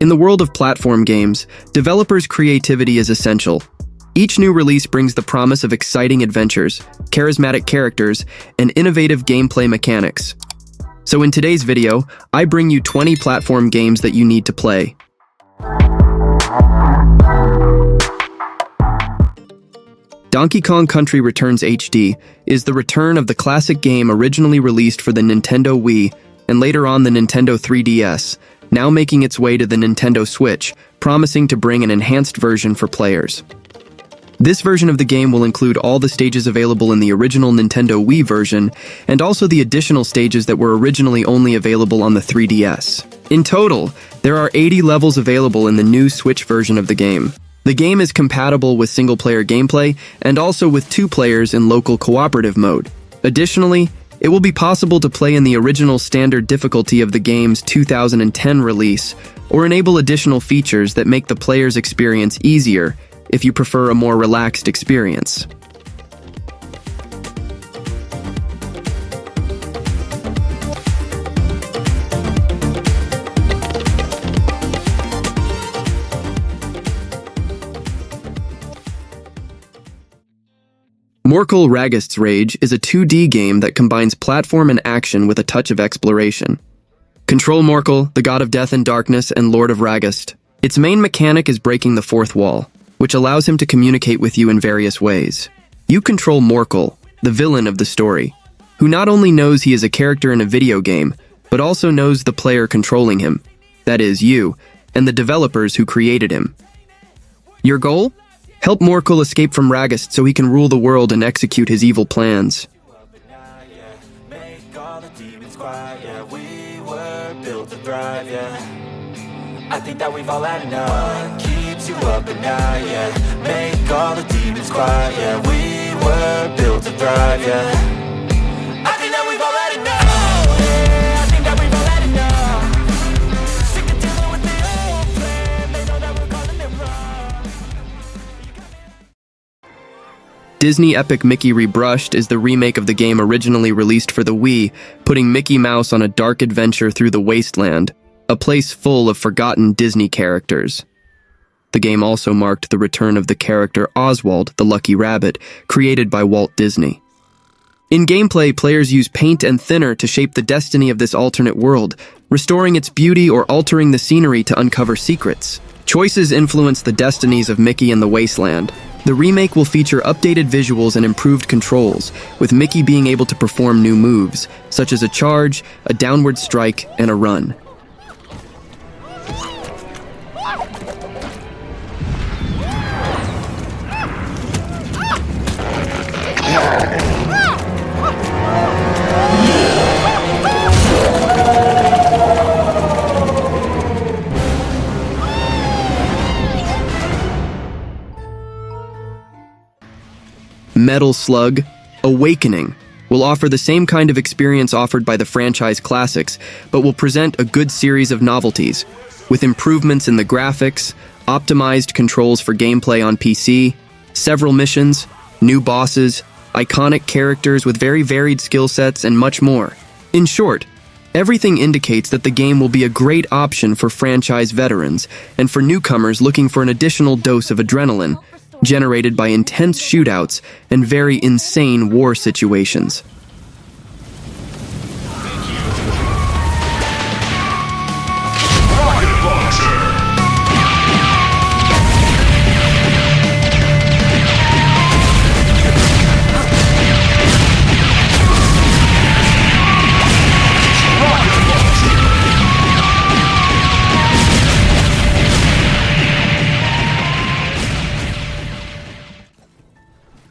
In the world of platform games, developers' creativity is essential. Each new release brings the promise of exciting adventures, charismatic characters, and innovative gameplay mechanics. So in today's video, I bring you 20 platform games that you need to play. Donkey Kong Country Returns HD is the return of the classic game originally released for the Nintendo Wii and later on the Nintendo 3DS, now making its way to the Nintendo Switch, promising to bring an enhanced version for players. This version of the game will include all the stages available in the original Nintendo Wii version, and also the additional stages that were originally only available on the 3DS. In total, there are 80 levels available in the new Switch version of the game. The game is compatible with single-player gameplay and also with 2 players in local cooperative mode. Additionally, it will be possible to play in the original standard difficulty of the game's 2010 release, or enable additional features that make the player's experience easier if you prefer a more relaxed experience. Morkull Ragast's Rage is a 2D game that combines platform and action with a touch of exploration. Control Morkull, the god of death and darkness and lord of Ragast. Its main mechanic is breaking the fourth wall, which allows him to communicate with you in various ways. You control Morkull, the villain of the story, who not only knows he is a character in a video game, but also knows the player controlling him, that is, you, and the developers who created him. Your goal? Help Morkull escape from Ragast so he can rule the world and execute his evil plans. I think that we've all had enough. What keeps you up at night, yeah. Make all the demons quiet, yeah. We were built to thrive, yeah. I think that we've all had enough. Yeah, I think that we've all had enough. Sick of dealing with the old plan. They know that we're calling it wrong. Disney epic Mickey Rebrushed is the remake of the game originally released for the Wii, putting Mickey Mouse on a dark adventure through the wasteland, a place full of forgotten Disney characters. The game also marked the return of the character Oswald, the Lucky Rabbit, created by Walt Disney. In gameplay, players use paint and thinner to shape the destiny of this alternate world, restoring its beauty or altering the scenery to uncover secrets. Choices influence the destinies of Mickey and the wasteland. The remake will feature updated visuals and improved controls, with Mickey being able to perform new moves, such as a charge, a downward strike, and a run. Metal Slug Awakening will offer the same kind of experience offered by the franchise classics, but will present a good series of novelties, with improvements in the graphics, optimized controls for gameplay on PC, several missions, new bosses, iconic characters with very varied skill sets, and much more. In short, everything indicates that the game will be a great option for franchise veterans and for newcomers looking for an additional dose of adrenaline, generated by intense shootouts and very insane war situations.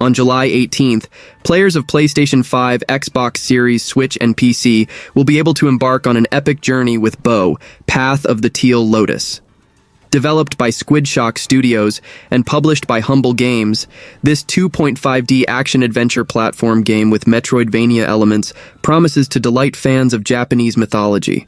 On July 18th, players of PlayStation 5, Xbox Series, Switch, and PC will be able to embark on an epic journey with Bo, Path of the Teal Lotus. Developed by Squidshock Studios and published by Humble Games, this 2.5D action-adventure platform game with Metroidvania elements promises to delight fans of Japanese mythology.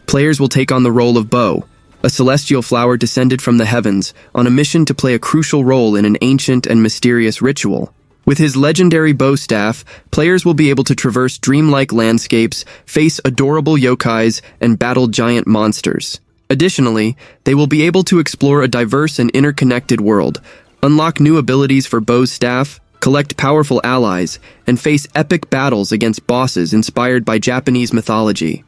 Players will take on the role of Bo, a celestial flower descended from the heavens, on a mission to play a crucial role in an ancient and mysterious ritual. With his legendary bow staff, players will be able to traverse dreamlike landscapes, face adorable yokais, and battle giant monsters. Additionally, they will be able to explore a diverse and interconnected world, unlock new abilities for Bo's staff, collect powerful allies, and face epic battles against bosses inspired by Japanese mythology.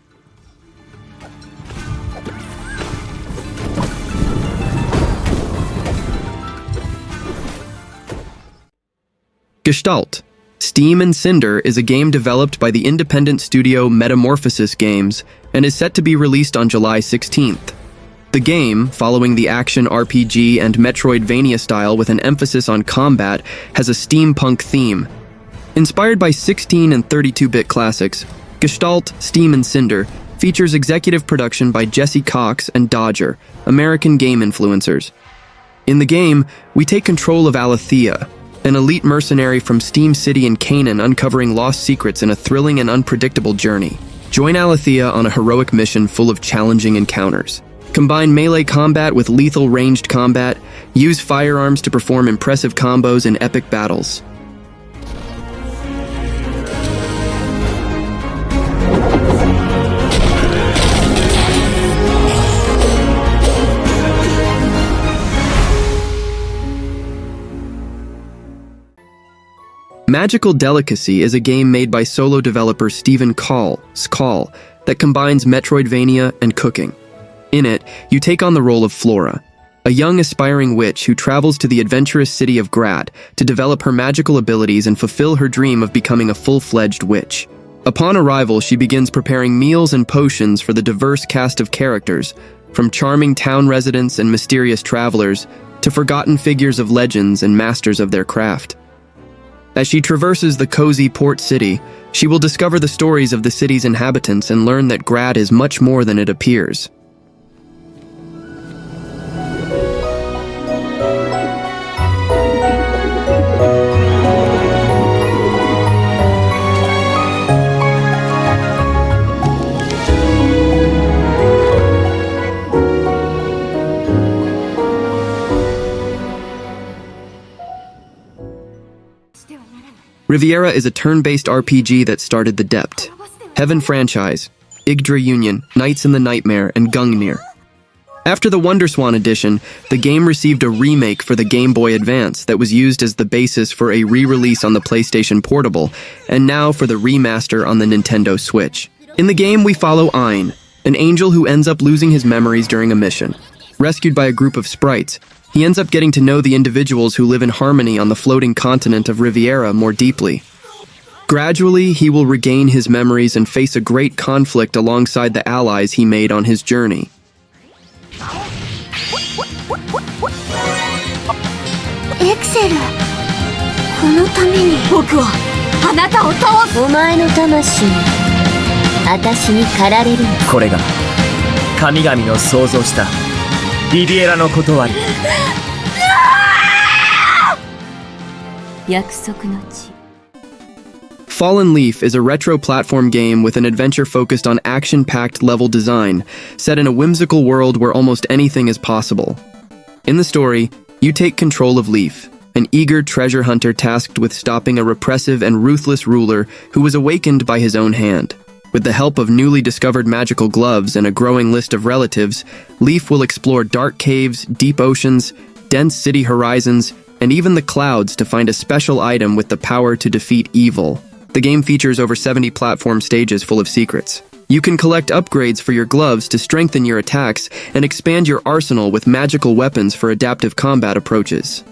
Gestalt, Steam and Cinder is a game developed by the independent studio Metamorphosis Games and is set to be released on July 16th. The game, following the action RPG and Metroidvania style with an emphasis on combat, has a steampunk theme. Inspired by 16 and 32-bit classics, Gestalt, Steam and Cinder features executive production by Jesse Cox and Dodger, American game influencers. In the game, we take control of Alethea, an elite mercenary from Steam City in Canaan uncovering lost secrets in a thrilling and unpredictable journey. Join Alethea on a heroic mission full of challenging encounters. Combine melee combat with lethal ranged combat, use firearms to perform impressive combos in epic battles. Magical Delicacy is a game made by solo developer Stephen Call that combines Metroidvania and cooking. In it, you take on the role of Flora, a young aspiring witch who travels to the adventurous city of Grad to develop her magical abilities and fulfill her dream of becoming a full-fledged witch. Upon arrival, she begins preparing meals and potions for the diverse cast of characters, from charming town residents and mysterious travelers to forgotten figures of legends and masters of their craft. As she traverses the cozy port city, she will discover the stories of the city's inhabitants and learn that Grad is much more than it appears. Riviera is a turn-based RPG that started the Dept, Heaven franchise, Yggdra Union, Knights in the Nightmare, and Gungnir. After the Wonderswan edition, the game received a remake for the Game Boy Advance that was used as the basis for a re-release on the PlayStation Portable, and now for the remaster on the Nintendo Switch. In the game, we follow Ein, an angel who ends up losing his memories during a mission. Rescued by a group of sprites, he ends up getting to know the individuals who live in harmony on the floating continent of Riviera more deeply. Gradually, he will regain his memories and face a great conflict alongside the allies he made on his journey. Excel! このために僕はあなたを倒す。お前の魂に私に駆られる。これが神々の創造したリビエラの断り。約束の地。 Fallen Leaf is a retro platform game with an adventure focused on action-packed level design, set in a whimsical world where almost anything is possible. In the story, you take control of Leaf, an eager treasure hunter tasked with stopping a repressive and ruthless ruler who was awakened by his own hand. With the help of newly discovered magical gloves and a growing list of relatives, Leaf will explore dark caves, deep oceans, dense city horizons, and even the clouds to find a special item with the power to defeat evil. The game features over 70 platform stages full of secrets. You can collect upgrades for your gloves to strengthen your attacks and expand your arsenal with magical weapons for adaptive combat approaches.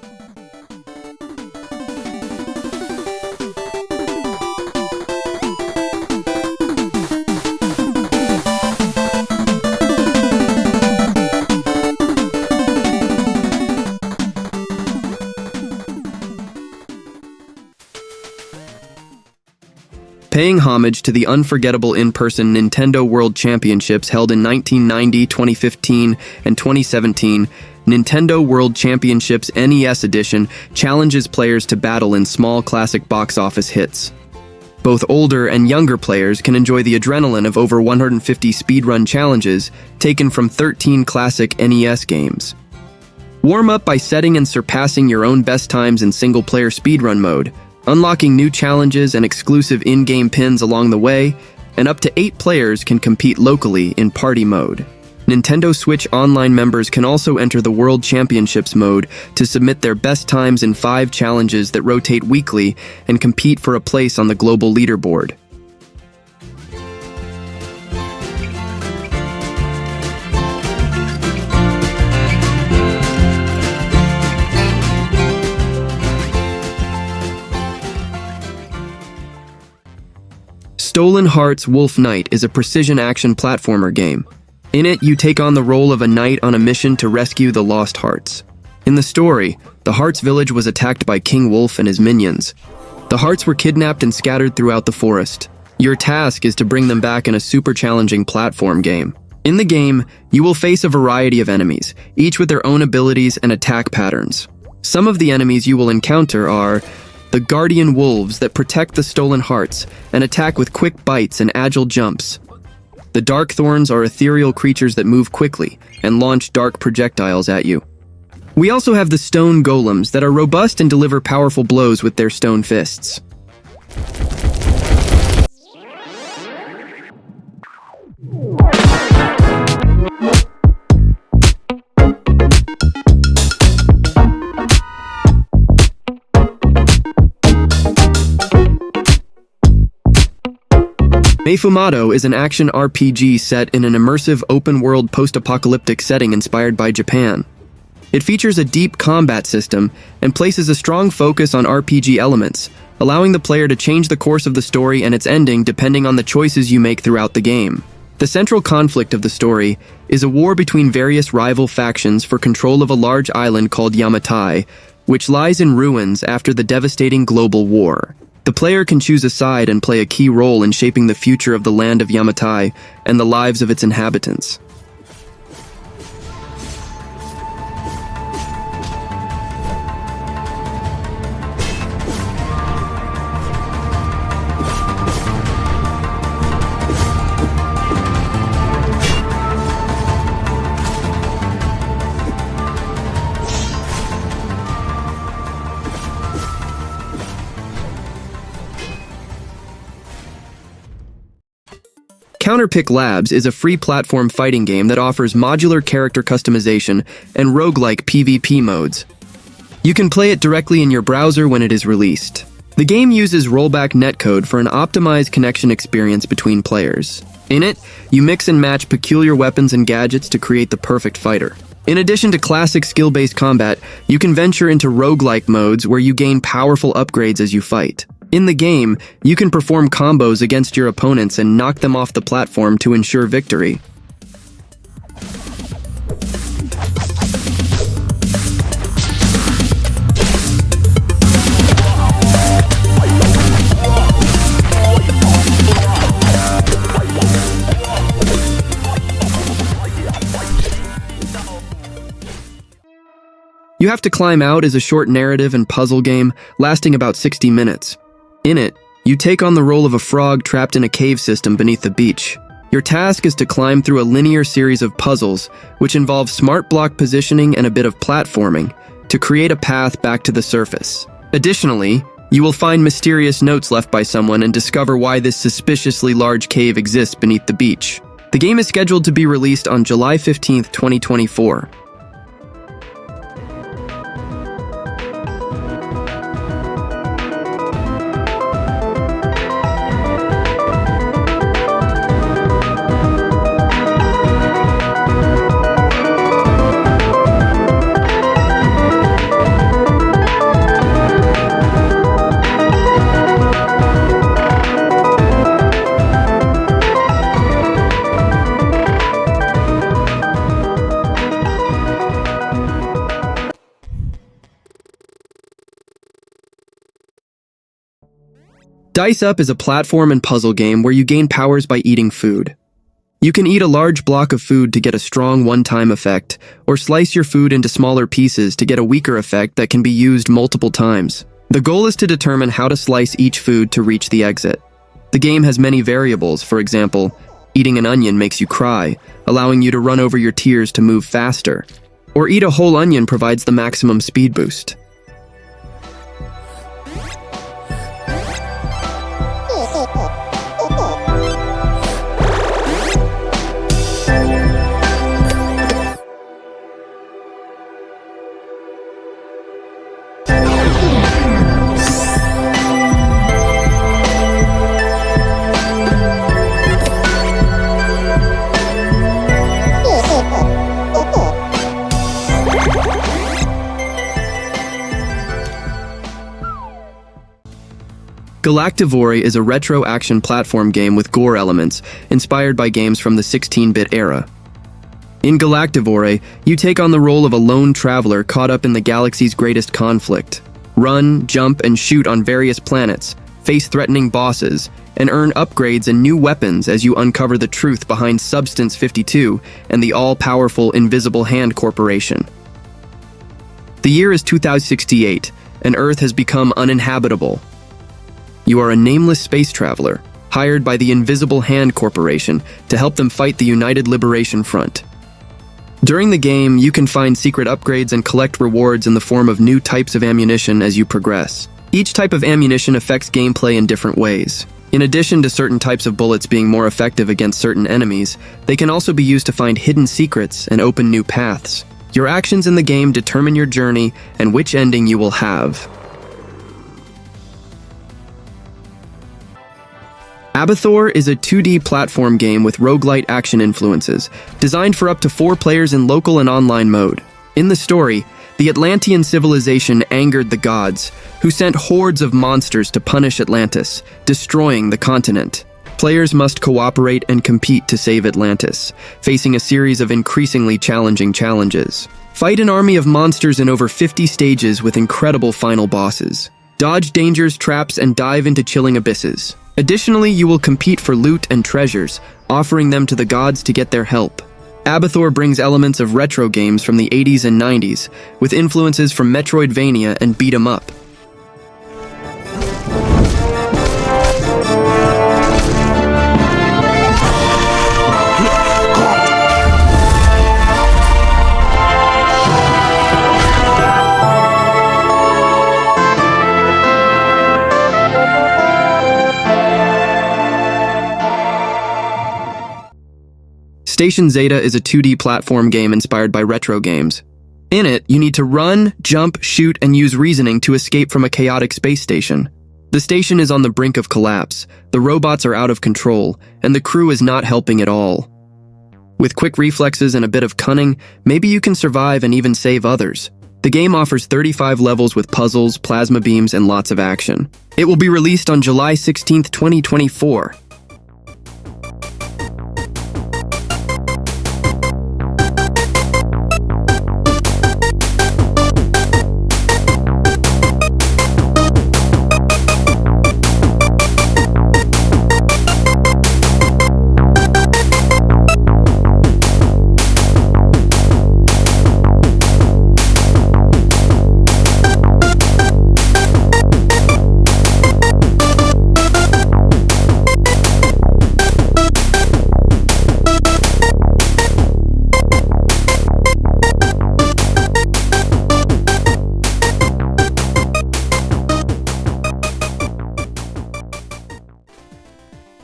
Paying homage to the unforgettable in-person Nintendo World Championships held in 1990, 2015, and 2017, Nintendo World Championships NES Edition challenges players to battle in small classic box office hits. Both older and younger players can enjoy the adrenaline of over 150 speedrun challenges taken from 13 classic NES games. Warm up by setting and surpassing your own best times in single-player speedrun mode, unlocking new challenges and exclusive in-game pins along the way, and up to 8 players can compete locally in party mode. Nintendo Switch Online members can also enter the World Championships mode to submit their best times in 5 challenges that rotate weekly and compete for a place on the global leaderboard. Stolen Hearts Wolf Knight is a precision action platformer game. In it, you take on the role of a knight on a mission to rescue the lost hearts. In the story, the Hearts village was attacked by King Wolf and his minions. The hearts were kidnapped and scattered throughout the forest. Your task is to bring them back in a super challenging platform game. In the game, you will face a variety of enemies, each with their own abilities and attack patterns. Some of the enemies you will encounter are the guardian wolves that protect the stolen hearts and attack with quick bites and agile jumps. The dark thorns are ethereal creatures that move quickly and launch dark projectiles at you. We also have the stone golems that are robust and deliver powerful blows with their stone fists. Meifumado is an action RPG set in an immersive open-world post-apocalyptic setting inspired by Japan. It features a deep combat system and places a strong focus on RPG elements, allowing the player to change the course of the story and its ending depending on the choices you make throughout the game. The central conflict of the story is a war between various rival factions for control of a large island called Yamatai, which lies in ruins after the devastating global war. The player can choose a side and play a key role in shaping the future of the land of Yamatai and the lives of its inhabitants. Counterpick Labs is a free platform fighting game that offers modular character customization and roguelike PvP modes. You can play it directly in your browser when it is released. The game uses rollback netcode for an optimized connection experience between players. In it, you mix and match peculiar weapons and gadgets to create the perfect fighter. In addition to classic skill-based combat, you can venture into roguelike modes where you gain powerful upgrades as you fight. In the game, you can perform combos against your opponents and knock them off the platform to ensure victory. You Have to Climb Out is a short narrative and puzzle game lasting about 60 minutes. In it, you take on the role of a frog trapped in a cave system beneath the beach. Your task is to climb through a linear series of puzzles, which involve smart block positioning and a bit of platforming, to create a path back to the surface. Additionally, you will find mysterious notes left by someone and discover why this suspiciously large cave exists beneath the beach. The game is scheduled to be released on July 15, 2024. Dice Up is a platform and puzzle game where you gain powers by eating food. You can eat a large block of food to get a strong one-time effect, or slice your food into smaller pieces to get a weaker effect that can be used multiple times. The goal is to determine how to slice each food to reach the exit. The game has many variables. For example, eating an onion makes you cry, allowing you to run over your tears to move faster. Or eat a whole onion provides the maximum speed boost. Galactivore is a retro action platform game with gore elements, inspired by games from the 16-bit era. In Galactivore, you take on the role of a lone traveler caught up in the galaxy's greatest conflict. Run, jump, and shoot on various planets, face threatening bosses, and earn upgrades and new weapons as you uncover the truth behind Substance 52 and the all-powerful Invisible Hand Corporation. The year is 2068, and Earth has become uninhabitable. You are a nameless space traveler, hired by the Invisible Hand Corporation to help them fight the United Liberation Front. During the game, you can find secret upgrades and collect rewards in the form of new types of ammunition as you progress. Each type of ammunition affects gameplay in different ways. In addition to certain types of bullets being more effective against certain enemies, they can also be used to find hidden secrets and open new paths. Your actions in the game determine your journey and which ending you will have. Abathor is a 2D platform game with roguelite action influences, designed for up to 4 players in local and online mode. In the story, the Atlantean civilization angered the gods, who sent hordes of monsters to punish Atlantis, destroying the continent. Players must cooperate and compete to save Atlantis, facing a series of increasingly challenging challenges. Fight an army of monsters in over 50 stages with incredible final bosses. Dodge dangers, traps, and dive into chilling abysses. Additionally, you will compete for loot and treasures, offering them to the gods to get their help. Abathor brings elements of retro games from the 80s and 90s, with influences from Metroidvania and beat 'em up. Station Zeta is a 2D platform game inspired by retro games. In it, you need to run, jump, shoot, and use reasoning to escape from a chaotic space station. The station is on the brink of collapse, the robots are out of control, and the crew is not helping at all. With quick reflexes and a bit of cunning, maybe you can survive and even save others. The game offers 35 levels with puzzles, plasma beams, and lots of action. It will be released on July 16, 2024.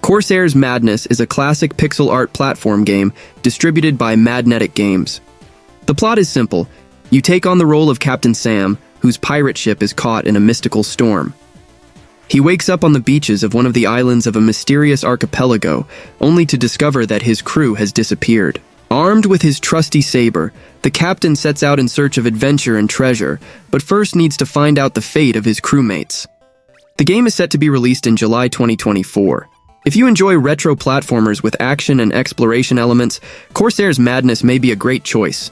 Corsair's Madness is a classic pixel art platform game distributed by Magnetic Games. The plot is simple. You take on the role of Captain Sam, whose pirate ship is caught in a mystical storm. He wakes up on the beaches of one of the islands of a mysterious archipelago, only to discover that his crew has disappeared. Armed with his trusty saber, the captain sets out in search of adventure and treasure, but first needs to find out the fate of his crewmates. The game is set to be released in July 2024. If you enjoy retro platformers with action and exploration elements, Corsair's Madness may be a great choice.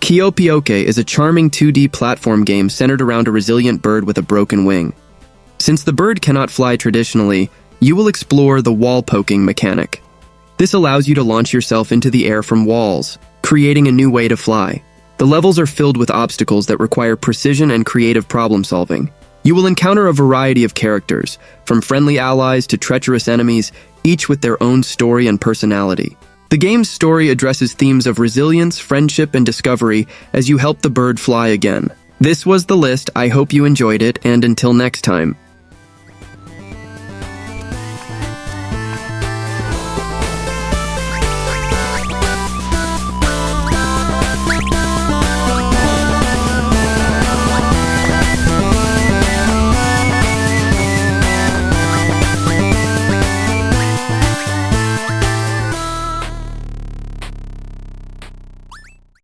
Kiopioke is a charming 2D platform game centered around a resilient bird with a broken wing. Since the bird cannot fly traditionally, you will explore the wall poking mechanic. This allows you to launch yourself into the air from walls, creating a new way to fly. The levels are filled with obstacles that require precision and creative problem solving. You will encounter a variety of characters, from friendly allies to treacherous enemies, each with their own story and personality. The game's story addresses themes of resilience, friendship, and discovery as you help the bird fly again. This was the list. I hope you enjoyed it, and until next time.